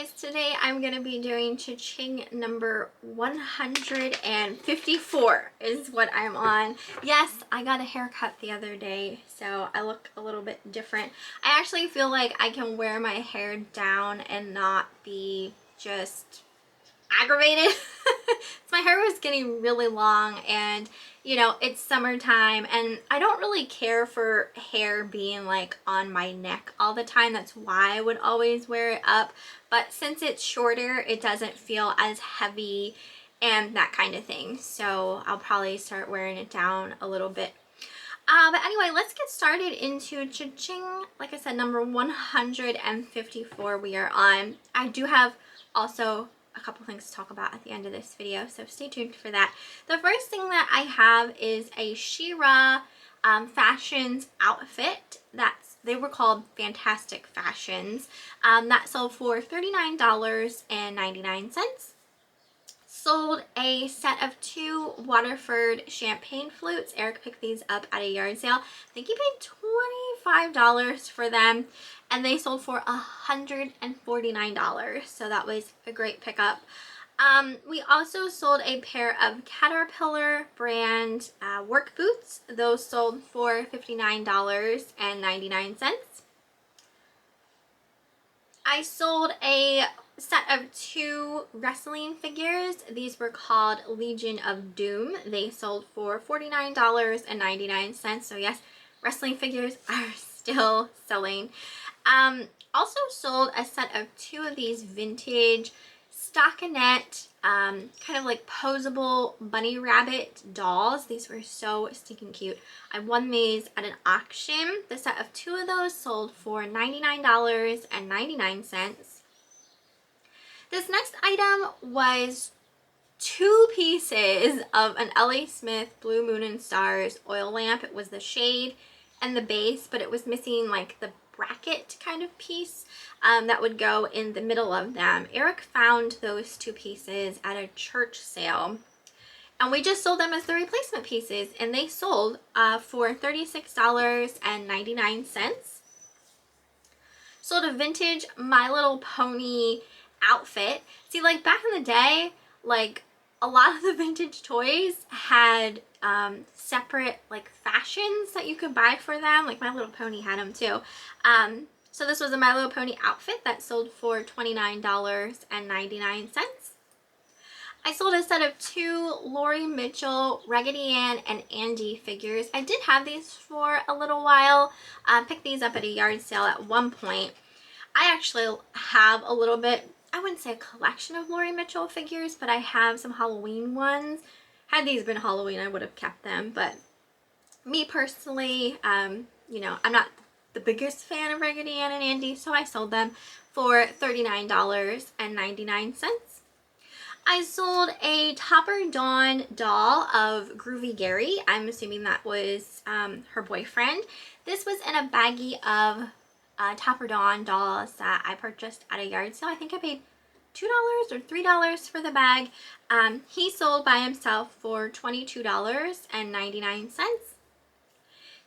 guys, today I'm going to be doing cha-ching number 154 is what I'm on. Yes, I got a haircut the other day, so I look a little bit different. I actually feel like I can wear my hair down and not be just aggravated. My hair was getting really long, and you know, it's summertime and I don't really care for hair being like on my neck all the time. That's why I would always wear it up, but since it's shorter, it doesn't feel as heavy and that kind of thing, so I'll probably start wearing it down a little bit. But anyway, let's get started into cha-ching. Like I said, number 154 we are on. I do have also a couple things to talk about at the end of this video, so stay tuned for that. The first thing that I have is a She-Ra Fashions outfit. They were called Fantastic Fashions. That sold for $39.99. Sold a set of 2 Waterford champagne flutes. Eric picked these up at a yard sale. I think he paid $25 for them, and they sold for $149, so that was a great pickup. We also sold a pair of Caterpillar brand work boots. Those sold for $59.99. I sold a set of 2 wrestling figures. These were called Legion of Doom. They sold for $49.99. So yes, wrestling figures are still selling. Also sold a set of 2 of these vintage stockinette kind of like posable bunny rabbit dolls. These were so stinking cute. I won these at an auction. The set of 2 of those sold for $99.99. This next item was 2 pieces of an LA Smith Blue Moon and Stars oil lamp. It was the shade and the base, but it was missing like the bracket kind of piece that would go in the middle of them. Eric found those 2 pieces at a church sale, and we just sold them as the replacement pieces, and they sold for $36.99. Sold a vintage My Little Pony outfit. See, like back in the day, like a lot of the vintage toys had separate like fashions that you could buy for them. Like My Little Pony had them too. So this was a My Little Pony outfit that sold for $29.99. I sold a set of 2 Lori Mitchell, Raggedy Ann, and Andy figures. I did have these for a little while. Picked these up at a yard sale at one point. I actually have a little bit, I wouldn't say a collection of Lori Mitchell figures, but I have some Halloween ones. Had these been Halloween, I would have kept them, but me personally, you know, I'm not the biggest fan of Raggedy Ann and Andy, so I sold them for $39.99. I sold a Topper Dawn doll of Groovy Gary. I'm assuming that was her boyfriend. This was in a baggie of Topper Dawn dolls that I purchased at a yard sale. I think I paid $2 or $3 for the bag. He sold by himself for $22.99.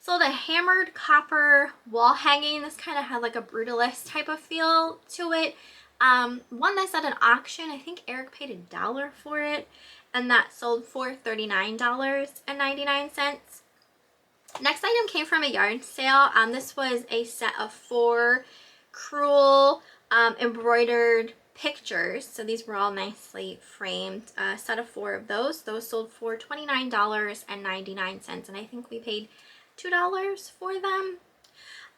Sold a hammered copper wall hanging. This kind of had like a brutalist type of feel to it. One that's at an auction. I think Eric paid $1 for it, and that sold for $39.99. Next item came from a yard sale. This was a set of 4 crewel embroidered pictures. So these were all nicely framed. A set of 4 of those. Those sold for $29.99, and I think we paid $2 for them.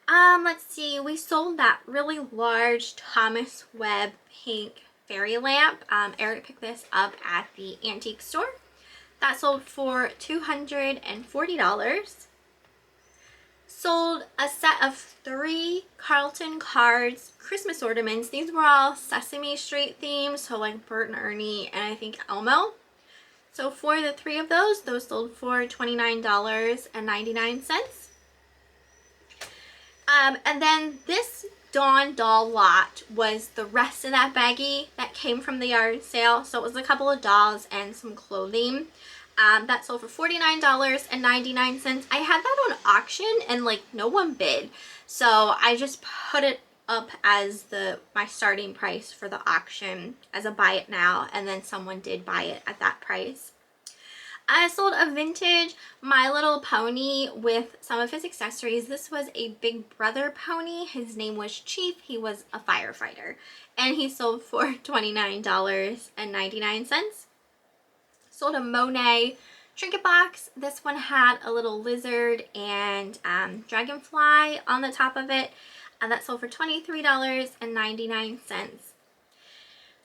Let's see, we sold that really large Thomas Webb pink fairy lamp. Eric picked this up at the antique store. That sold for $240. Sold a set of 3 Carlton Cards Christmas ornaments. These were all Sesame Street themed, so like Bert and Ernie and I think Elmo. So for the 3 of those sold for $29.99. And then this Dawn doll lot was the rest of that baggie that came from the yard sale. So it was a couple of dolls and some clothing. That sold for $49.99. I had that on auction and like no one bid. So I just put it up as my starting price for the auction as a buy it now, and then someone did buy it at that price. I sold a vintage My Little Pony with some of his accessories. This was a Big Brother pony. His name was Chief. He was a firefighter, and he sold for $29.99. Sold a Monet trinket box. This one had a little lizard and dragonfly on the top of it. That sold for $23.99.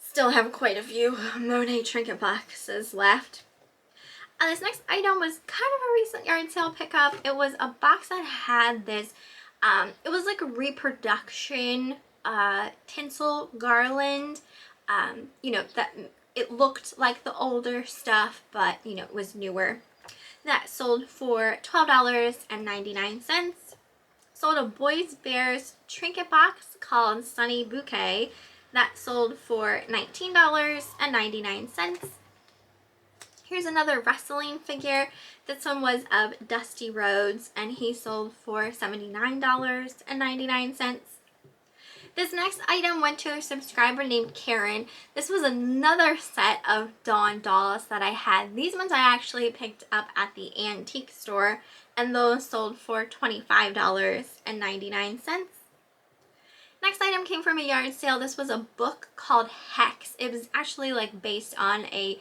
Still have quite a few Monet trinket boxes left. This next item was kind of a recent yard sale pickup. It was a box that had this, it was like a reproduction tinsel garland. You know, that it looked like the older stuff, but you know, it was newer. That sold for $12.99. Sold a Boys Bears trinket box called Sunny Bouquet. That sold for $19.99. Here's another wrestling figure. This one was of Dusty Rhodes, and he sold for $79.99. This next item went to a subscriber named Karen. This was another set of Dawn dolls that I had. These ones I actually picked up at the antique store, and those sold for $25.99. Next item came from a yard sale. This was a book called Hex. It was actually like based on a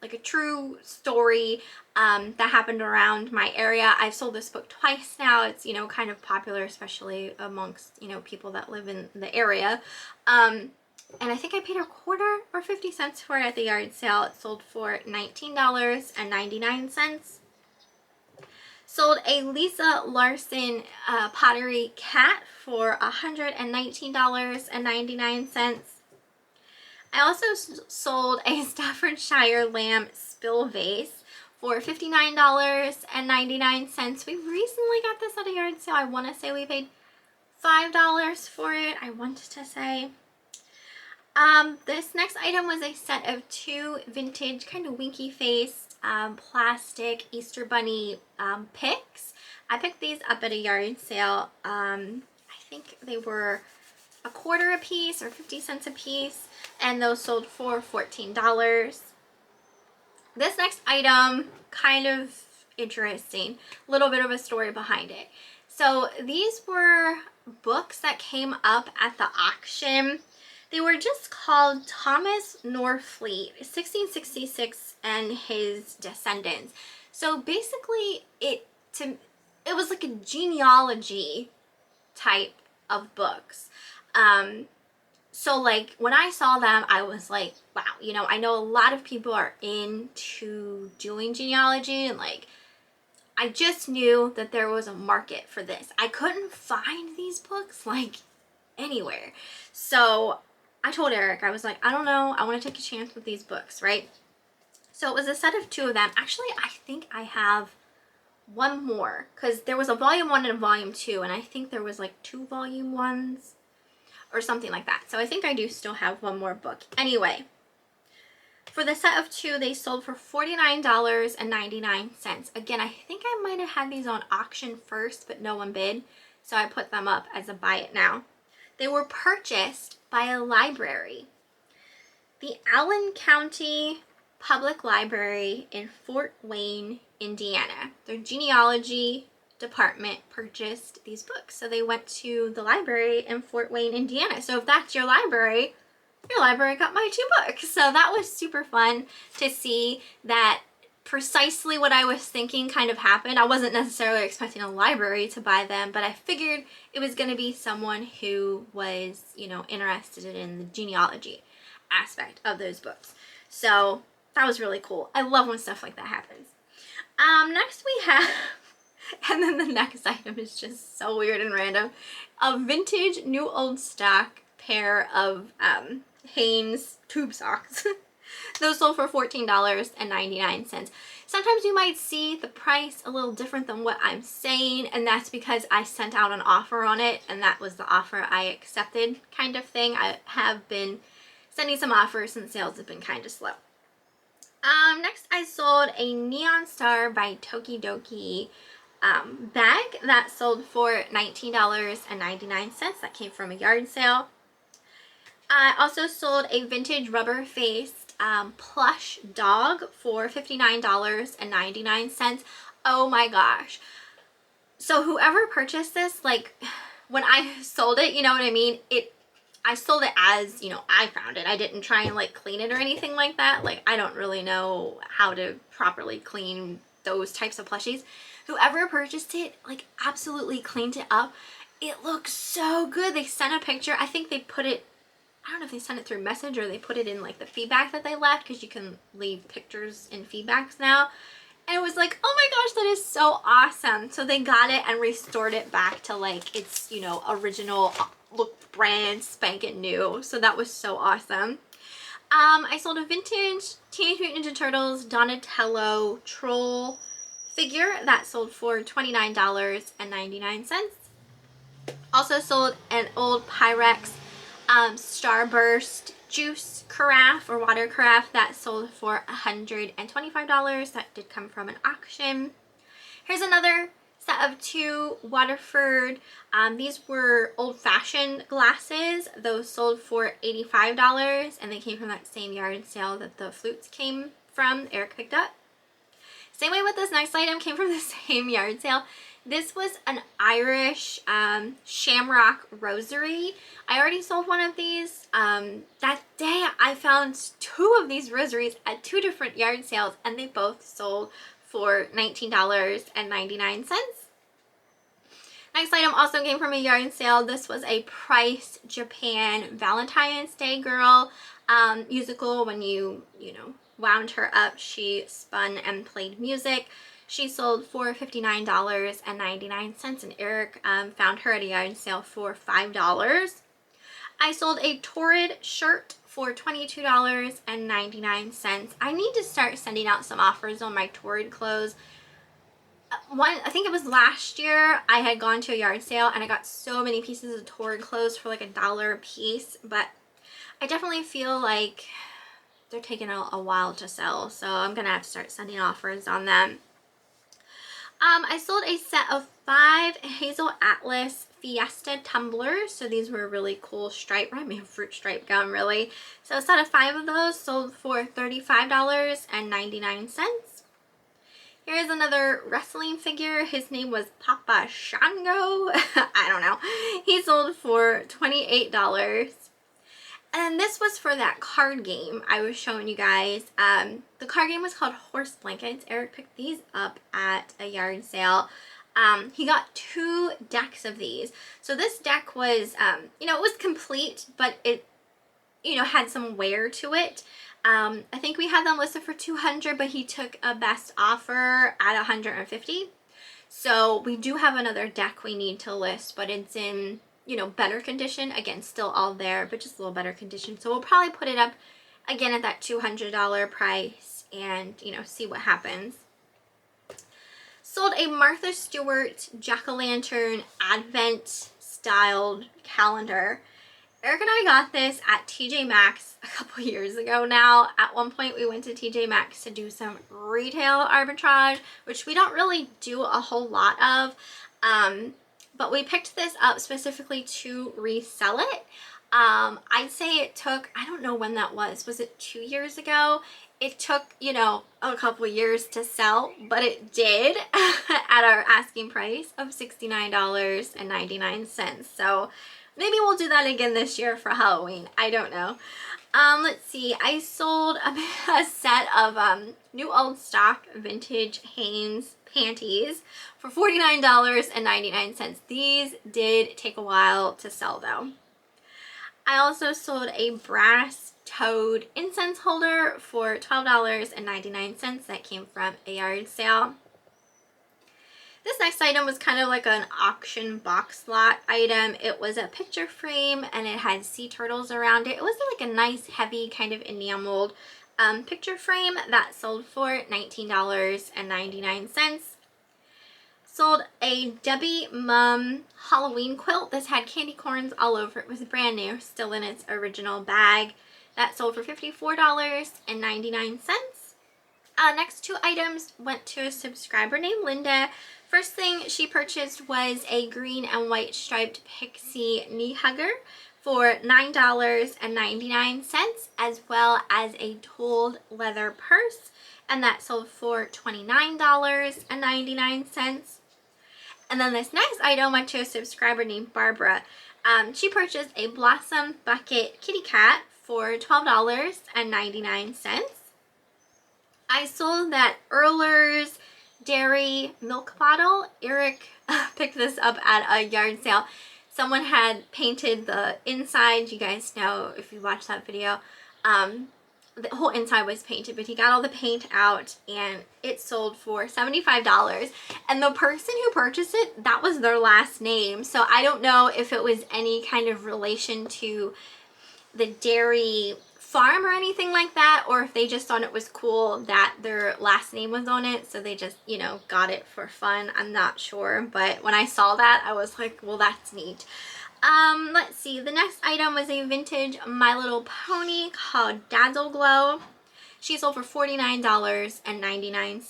like a true story that happened around my area. I've sold this book twice now. It's, you know, kind of popular, especially amongst, you know, people that live in the area. And I think I paid a quarter or 50 cents for it at the yard sale. It sold for $19.99. Sold a Lisa Larson pottery cat for $119.99. I also sold a Staffordshire lamb spill vase for $59.99. We recently got this at a yard sale. I want to say we paid $5 for it. I wanted to say. This next item was a set of two vintage, kind of winky faced plastic Easter Bunny picks. I picked these up at a yard sale. I think they were a quarter a piece or 50 cents a piece, and those sold for $14. This next item, kind of interesting, a little bit of a story behind it. So these were books that came up at the auction. They were just called Thomas Norfleet, 1666 and His Descendants. So basically it was like a genealogy type of books. So like when I saw them, I was like, wow, you know, I know a lot of people are into doing genealogy, and like I just knew that there was a market for this. I couldn't find these books like anywhere. So I told Eric, I was like, I don't know, I want to take a chance with these books, right? So it was a set of two of them. Actually, I think I have one more, because there was a volume 1 and a volume 2, and I think there was like 2 volume 1s or something like that. So I think I do still have one more book. Anyway, for the set of 2, they sold for $49.99. Again, I think I might have had these on auction first, but no one bid, so I put them up as a buy it now. They were purchased by a library. The Allen County Public Library in Fort Wayne, Indiana. Their genealogy department purchased these books. So they went to the library in Fort Wayne, Indiana. So if that's your library got my 2 books. So that was super fun to see that precisely what I was thinking kind of happened. I wasn't necessarily expecting a library to buy them, but I figured it was going to be someone who was, you know, interested in the genealogy aspect of those books. So that was really cool. I love when stuff like that happens. Next we have, and then the next item is just so weird and random, a vintage new old stock pair of Hanes tube socks. Those sold for $14.99. Sometimes you might see the price a little different than what I'm saying, and that's because I sent out an offer on it, and that was the offer I accepted kind of thing. I have been sending some offers, and sales have been kind of slow. Next I sold a Neon Star by Tokidoki bag that sold for $19.99. That came from a yard sale. I also sold a vintage rubber-faced plush dog for $59.99. Oh my gosh. So whoever purchased this, like when I sold it, you know what I mean? I sold it as, you know, I found it. I didn't try and like clean it or anything like that. Like I don't really know how to properly clean those types of plushies. Whoever purchased it, like absolutely cleaned it up. It looks so good. They sent a picture. I think they put it, I don't know if they sent it through message or they put it in like the feedback that they left, because you can leave pictures in feedbacks now. And it was like, oh my gosh, that is so awesome. So they got it and restored it back to like its, you know, original look, brand spanking new. So that was so awesome. I sold a vintage Teenage Mutant Ninja Turtles Donatello troll figure that sold for $29.99. Also sold an old Pyrex Starburst juice carafe or water carafe that sold for $125. That did come from an auction. Here's another set of 2 Waterford. These were old-fashioned glasses. Those sold for $85, and they came from that same yard sale that the flutes came from. Eric picked up. Same way with this next item, came from the same yard sale. This was an Irish shamrock rosary. I already sold one of these. That day I found 2 of these rosaries at 2 different yard sales, and they both sold for $19.99. Next item also came from a yard sale. This was a Price Japan Valentine's Day girl musical. When you know, wound her up, she spun and played music. She sold for $59.99, and Eric found her at a yard sale for $5. I sold a Torrid shirt for $22.99. I need to start sending out some offers on my Torrid clothes. I think it was last year, I had gone to a yard sale and I got so many pieces of Torrid clothes for like $1 a piece, but I definitely feel like they're taking a while to sell, so I'm gonna have to start sending offers on them. I sold a set of 5 Hazel Atlas Fiesta tumblers. So these were really cool stripe, I mean fruit stripe gum really. So a set of 5 of those sold for $35.99. Here's another wrestling figure. His name was Papa Shango. I don't know. He sold for $28. And this was for that card game I was showing you guys. The card game was called Horse Blankets. Eric picked these up at a yard sale. He got 2 decks of these. So this deck was, you know, it was complete, but it, you know, had some wear to it. I think we had them listed for $200, but he took a best offer at $150. So we do have another deck we need to list, but it's in, you know, better condition. Again, still all there, but just a little better condition. So we'll probably put it up again at that $200 price and, you know, see what happens. Sold a Martha Stewart jack-o'-lantern advent styled calendar. Eric and I got this at TJ Maxx a couple years ago now. At one point we went to TJ Maxx to do some retail arbitrage, which we don't really do a whole lot of. But we picked this up specifically to resell it. I'd say it took, I don't know when that was it 2 years ago? It took, you know, a couple years to sell, but it did at our asking price of $69.99. So maybe we'll do that again this year for Halloween. I don't know. Let's see. I sold a set of new old stock vintage Hanes panties for $49.99. These did take a while to sell though. I also sold a brass toad incense holder for $12.99. That came from a yard sale. This next item was kind of like an auction box lot item. It was a picture frame and it had sea turtles around it. It was like a nice heavy kind of enameled picture frame that sold for $19.99. Sold a Debbie Mum Halloween quilt. This had candy corns all over. It was brand new, still in its original bag. That sold for $54.99. Next 2 items went to a subscriber named Linda First thing she purchased was a green and white striped pixie knee hugger for $9.99, as well as a tooled leather purse, and that sold for $29.99. And then this next item went to a subscriber named Barbara. She purchased a Blossom Bucket kitty cat for $12.99. I sold that Erler's dairy milk bottle. Eric picked this up at a yard sale. Someone had painted the inside. You guys know if you watched that video. The whole inside was painted, but he got all the paint out and it sold for $75. And the person who purchased it, that was their last name. So I don't know if it was any kind of relation to the dairy farm or anything like that, or if they just thought it was cool that their last name was on it, so they just, you know, got it for fun. I'm not sure, but when I saw that, I was like, well, that's neat. Let's see, the next item was a vintage My Little Pony called Dazzle Glow. She sold for $49.99.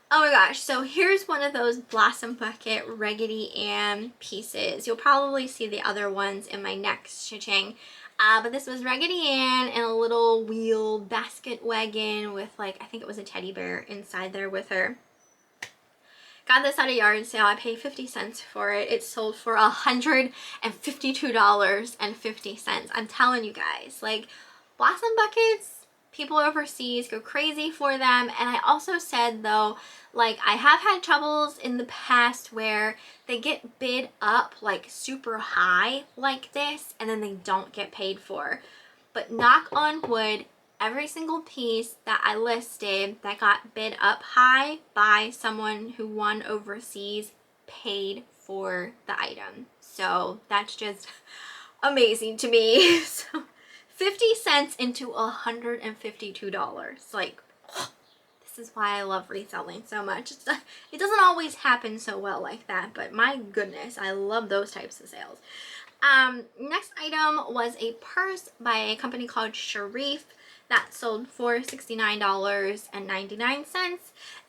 Oh my gosh, so here's one of those Blossom Bucket Raggedy Ann pieces. You'll probably see the other ones in my next cha-ching. But this was Raggedy Ann in a little wheeled basket wagon with, like, I think it was a teddy bear inside there with her. Got this at a yard sale. I paid 50 cents for it. It sold for $152.50. I'm telling you guys, like, Blossom Buckets, people overseas go crazy for them. And I also said, though, like, I have had troubles in the past where they get bid up like super high like this and then they don't get paid for. But knock on wood, every single piece that I listed that got bid up high by someone who won overseas paid for the item. So that's just amazing to me. So 50 cents into $152. Like, this is why I love reselling so much. It doesn't always happen so well like that, but my goodness, I love those types of sales. Next item was a purse by a company called Sharif that sold for $69.99. And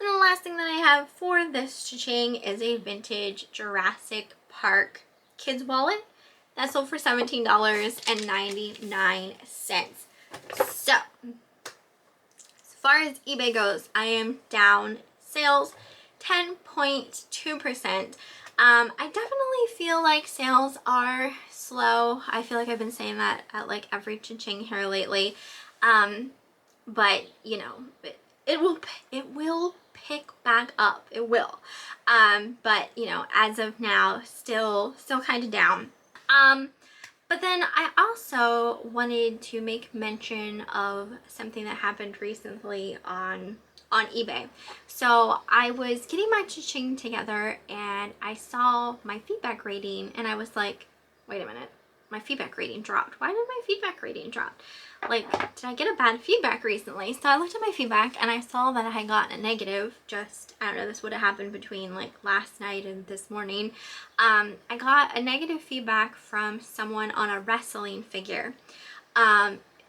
the last thing that I have for this cha-ching is a vintage Jurassic Park kids wallet that sold for $17.99. So, as far as eBay goes, I am down sales 10.2%. I definitely feel like sales are slow. I feel like I've been saying that at like every cha-ching here lately. But you know, it will pick back up. It will. But you know, as of now, still kind of down. But then I also wanted to make mention of something that happened recently on eBay. So I was getting my cha-ching together and I saw my feedback rating and I was like, wait a minute, my feedback rating dropped. Why did my feedback rating drop? Like, did I get a bad feedback recently? So I looked at my feedback and I saw that I had gotten a negative. Just, I don't know, this would have happened between like last night and this morning. I got a negative feedback from someone on a wrestling figure,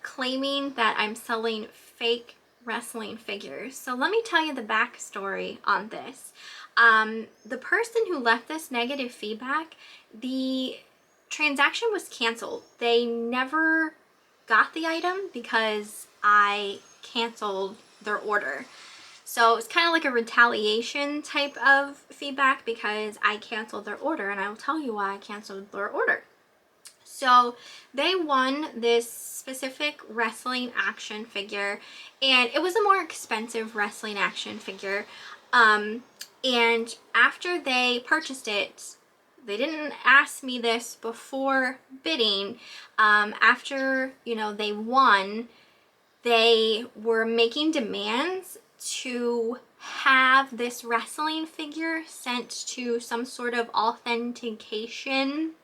claiming that I'm selling fake wrestling figures. So let me tell you the backstory on this. The person who left this negative feedback, the transaction was canceled. They never got the item because I canceled their order. So it's kind of like a retaliation type of feedback because I canceled their order, and I will tell you why I canceled their order. So they won this specific wrestling action figure, and it was a more expensive wrestling action figure. And after they purchased it, they didn't ask me this before bidding. After, you know, they won, they were making demands to have this wrestling figure sent to some sort of authentication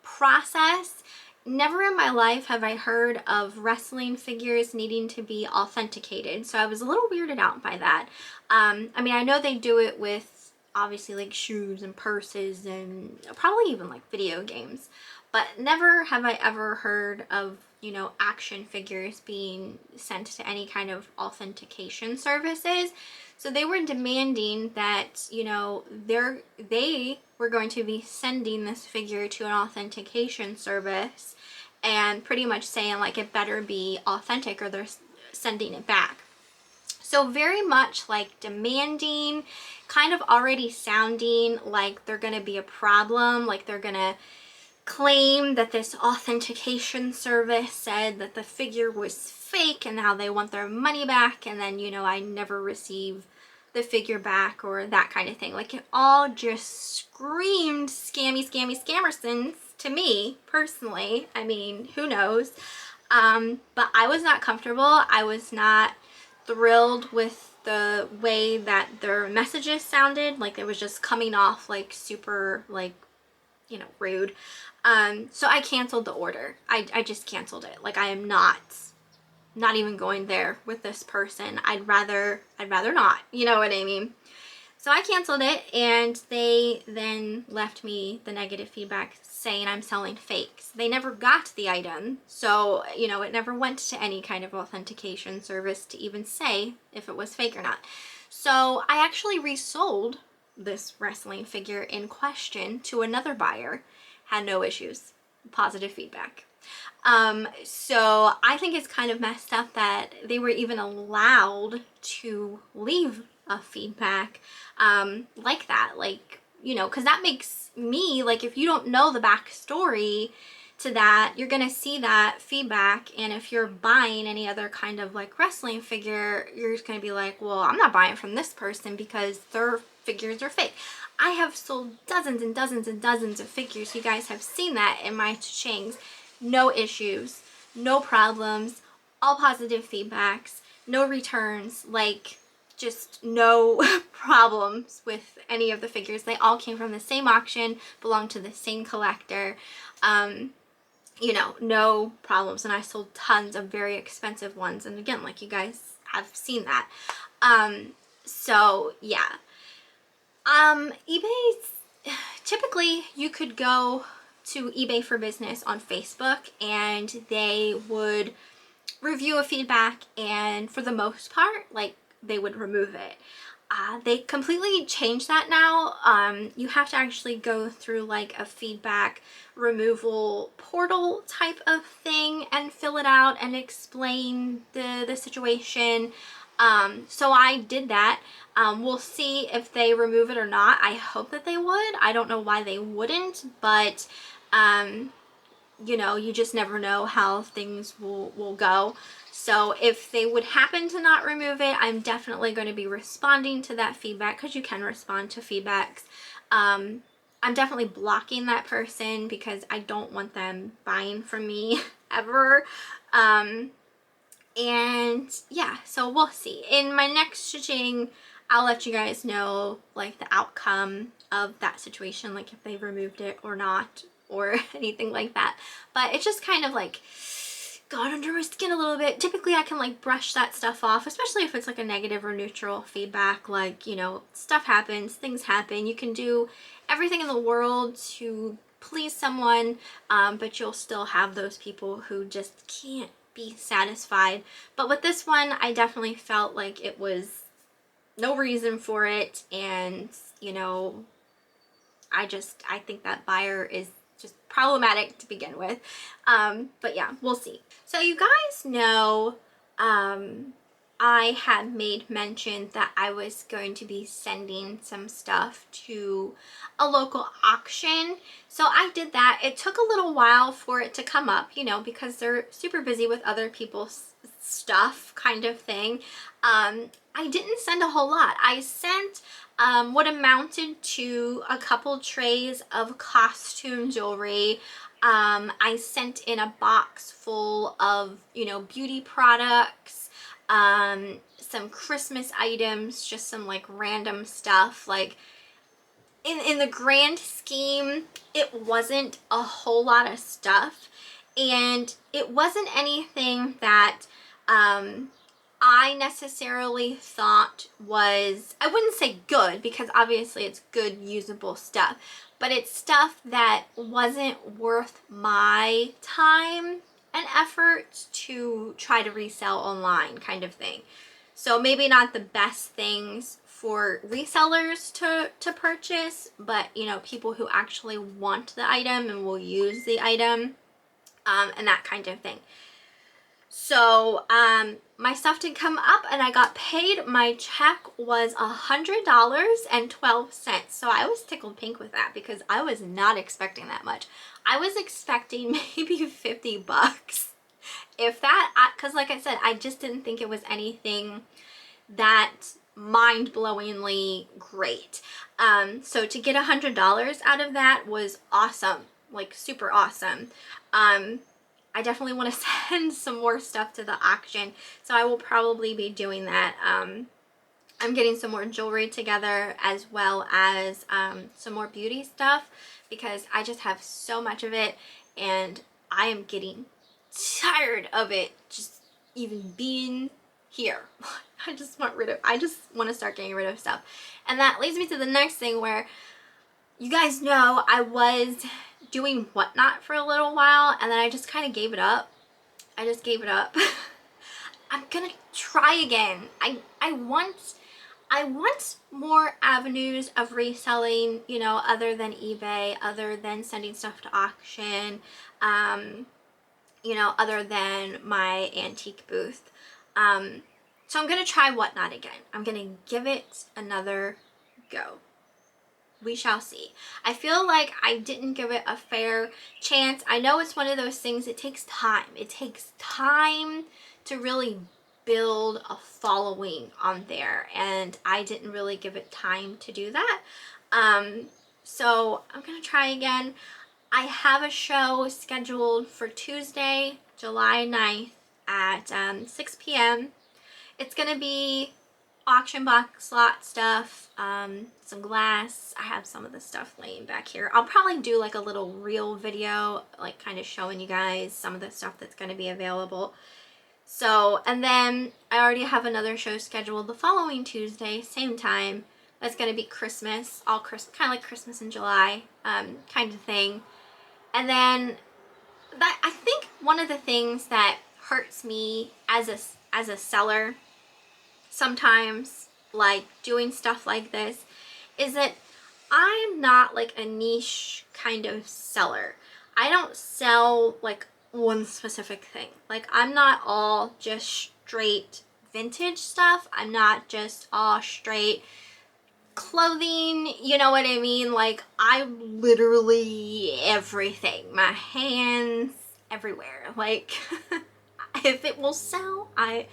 process. Never in my life have I heard of wrestling figures needing to be authenticated, so I was a little weirded out by that. I mean, I know they do it with obviously like shoes and purses and probably even like video games, but never have I ever heard of, you know, action figures being sent to any kind of authentication services. So they were demanding that, you know, they were going to be sending this figure to an authentication service and pretty much saying like it better be authentic or they're sending it back. So very much like demanding, kind of already sounding like they're going to be a problem, like they're going to claim that this authentication service said that the figure was fake and how they want their money back, and then, you know, I never receive the figure back or that kind of thing. Like it all just screamed scammy, scammy, scammersons to me personally. I mean, who knows? But I was not comfortable. I was not thrilled with the way that their messages sounded. Like it was just coming off like super, like, you know, rude. So I canceled the order. I just canceled it. Like I am not even going there with this person. I'd rather not, you know what I mean? So I canceled it, and they then left me the negative feedback saying I'm selling fakes. They never got the item, so, you know, it never went to any kind of authentication service to even say if it was fake or not. So I actually resold this wrestling figure in question to another buyer. Had no issues. Positive feedback. So I think it's kind of messed up that they were even allowed to leave a feedback like that. Like, you know, because that makes me, like, if you don't know the backstory to that, you're gonna see that feedback, and if you're buying any other kind of like wrestling figure, you're just gonna be like, well, I'm not buying from this person because their figures are fake. I have sold dozens and dozens and dozens of figures. You guys have seen that in my CHINGs. No issues, no problems, all positive feedbacks, no returns, like just no problems with any of the figures. They all came from the same auction, belonged to the same collector. You know, no problems. And I sold tons of very expensive ones. And again, like you guys have seen that. So yeah. eBay's, typically you could go to eBay for Business on Facebook and they would review a feedback, and for the most part, like, they would remove it. They completely changed that now. You have to actually go through like a feedback removal portal type of thing and fill it out and explain the situation. So I did that. We'll see if they remove it or not. I hope that they would. I don't know why they wouldn't, but you know, you just never know how things will go. So if they would happen to not remove it, I'm definitely going to be responding to that feedback, because you can respond to feedbacks. I'm definitely blocking that person because I don't want them buying from me ever. And yeah, so we'll see. In my next stitching, I'll let you guys know like the outcome of that situation, like if they removed it or not, or anything like that. But it's just kind of like got under my skin a little bit. Typically I can like brush that stuff off, especially if it's like a negative or neutral feedback. Like, you know, stuff happens, things happen. You can do everything in the world to please someone, but you'll still have those people who just can't be satisfied. But with this one, I definitely felt like it was no reason for it, and, you know, I think that buyer is just problematic to begin with. But yeah, we'll see. So you guys know, I had made mention that I was going to be sending some stuff to a local auction. So I did that. It took a little while for it to come up, you know, because they're super busy with other people's stuff kind of thing. I didn't send a whole lot. I sent what amounted to a couple trays of costume jewelry. I sent in a box full of, you know, beauty products, some Christmas items, just some like random stuff. Like in the grand scheme, it wasn't a whole lot of stuff, and it wasn't anything that I necessarily thought was, I wouldn't say good, because obviously it's good usable stuff, but it's stuff that wasn't worth my time and effort to try to resell online kind of thing. So maybe not the best things for resellers to purchase, but you know, people who actually want the item and will use the item, and that kind of thing. So my stuff did come up and I got paid. My check was $100.12. So I was tickled pink with that because I was not expecting that much. I was expecting maybe 50 bucks. If that, because like I said, I just didn't think it was anything that mind-blowingly great. So to get $100 out of that was awesome, like super awesome. I definitely want to send some more stuff to the auction, so I will probably be doing that. I'm getting some more jewelry together as well as some more beauty stuff because I just have so much of it and I am getting tired of it just even being here. I just want to start getting rid of stuff. And that leads me to the next thing, where you guys know I was doing Whatnot for a little while and then I just kind of gave it up. I just gave it up. I'm gonna try again. I want more avenues of reselling, you know, other than eBay, other than sending stuff to auction, you know, other than my antique booth. So I'm gonna try Whatnot again. I'm gonna give it another go. We shall see. I feel like I didn't give it a fair chance. I know it's one of those things, it takes time. It takes time to really build a following on there, and I didn't really give it time to do that. So I'm gonna try again. I have a show scheduled for Tuesday, July 9th at 6 p.m. It's gonna be auction box slot stuff, some glass. I have some of the stuff laying back here. I'll probably do like a little reel video, like kind of showing you guys some of the stuff that's going to be available. So, and then I already have another show scheduled the following Tuesday, same time. That's going to be Christmas, all Christmas, kind of like Christmas in July, kind of thing. And then that, I think one of the things that hurts me as a seller sometimes, like doing stuff like this, is that I'm not like a niche kind of seller. I don't sell like one specific thing. Like I'm not all just straight vintage stuff. I'm not just all straight clothing, you know what I mean? Like I'm literally everything. My hands everywhere. Like if it will sell, I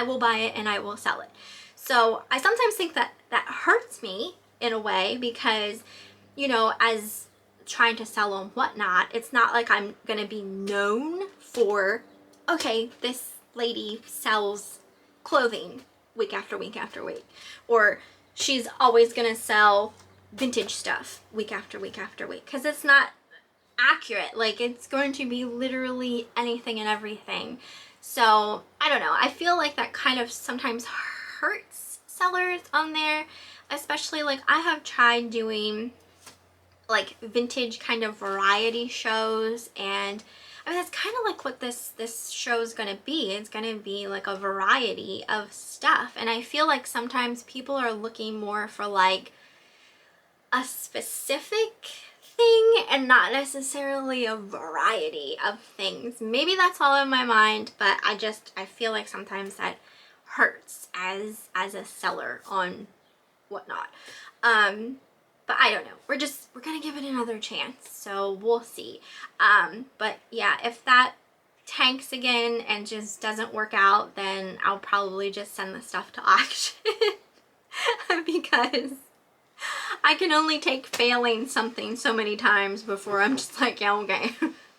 will buy it and I will sell it. So I sometimes think that that hurts me in a way because, you know, as trying to sell on Whatnot, it's not like I'm going to be known for, okay, this lady sells clothing week after week after week, or she's always going to sell vintage stuff week after week after week, because it's not accurate. Like it's going to be literally anything and everything. So I don't know, I feel like that kind of sometimes hurts sellers on there, especially like I have tried doing like vintage kind of variety shows, and I mean that's kind of like what this show is going to be. It's going to be like a variety of stuff, and I feel like sometimes people are looking more for like a specific thing and not necessarily a variety of things. Maybe that's all in my mind, but I feel like sometimes that hurts as a seller on Whatnot. But I don't know. We're gonna give it another chance, so we'll see. But yeah, if that tanks again and just doesn't work out, then I'll probably just send the stuff to auction because I can only take failing something so many times before I'm just like, yeah, okay,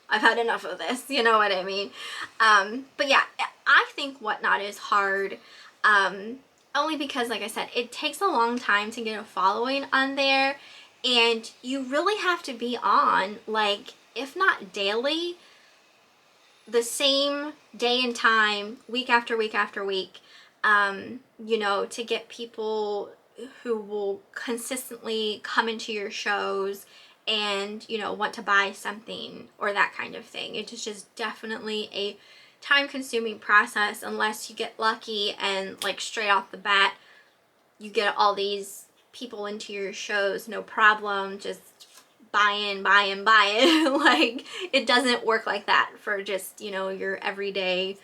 I've had enough of this, you know what I mean? But yeah, I think Whatnot is hard, only because, like I said, it takes a long time to get a following on there, and you really have to be on, like, if not daily, the same day and time, week after week after week, you know, to get people who will consistently come into your shows and, you know, want to buy something or that kind of thing. It is just definitely a time-consuming process unless you get lucky and like straight off the bat you get all these people into your shows, no problem, just buy in. Like, it doesn't work like that for just, you know, your everyday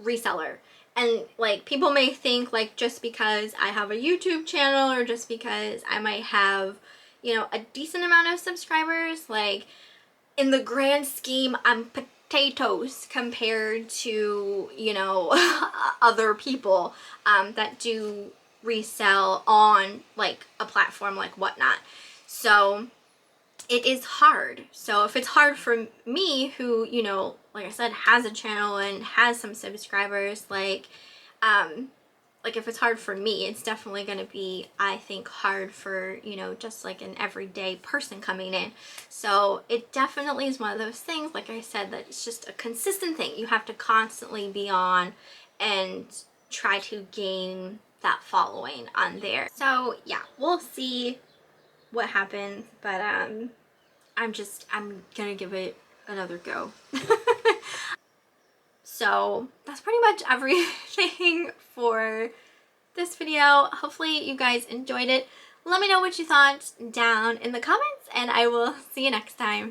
reseller. And like, people may think like just because I have a YouTube channel or just because I might have, you know, a decent amount of subscribers, like in the grand scheme I'm potatoes compared to, you know, other people that do resell on like a platform like Whatnot. So it is hard. So if it's hard for me, who, you know, like I said, has a channel and has some subscribers, like if it's hard for me, it's definitely going to be, I think, hard for, you know, just like an everyday person coming in. So it definitely is one of those things, like I said, that it's just a consistent thing. You have to constantly be on and try to gain that following on there. So yeah, we'll see what happens, but I'm gonna give it another go. So that's pretty much everything for this video. Hopefully you guys enjoyed it. Let me know what you thought down in the comments, and I will see you next time.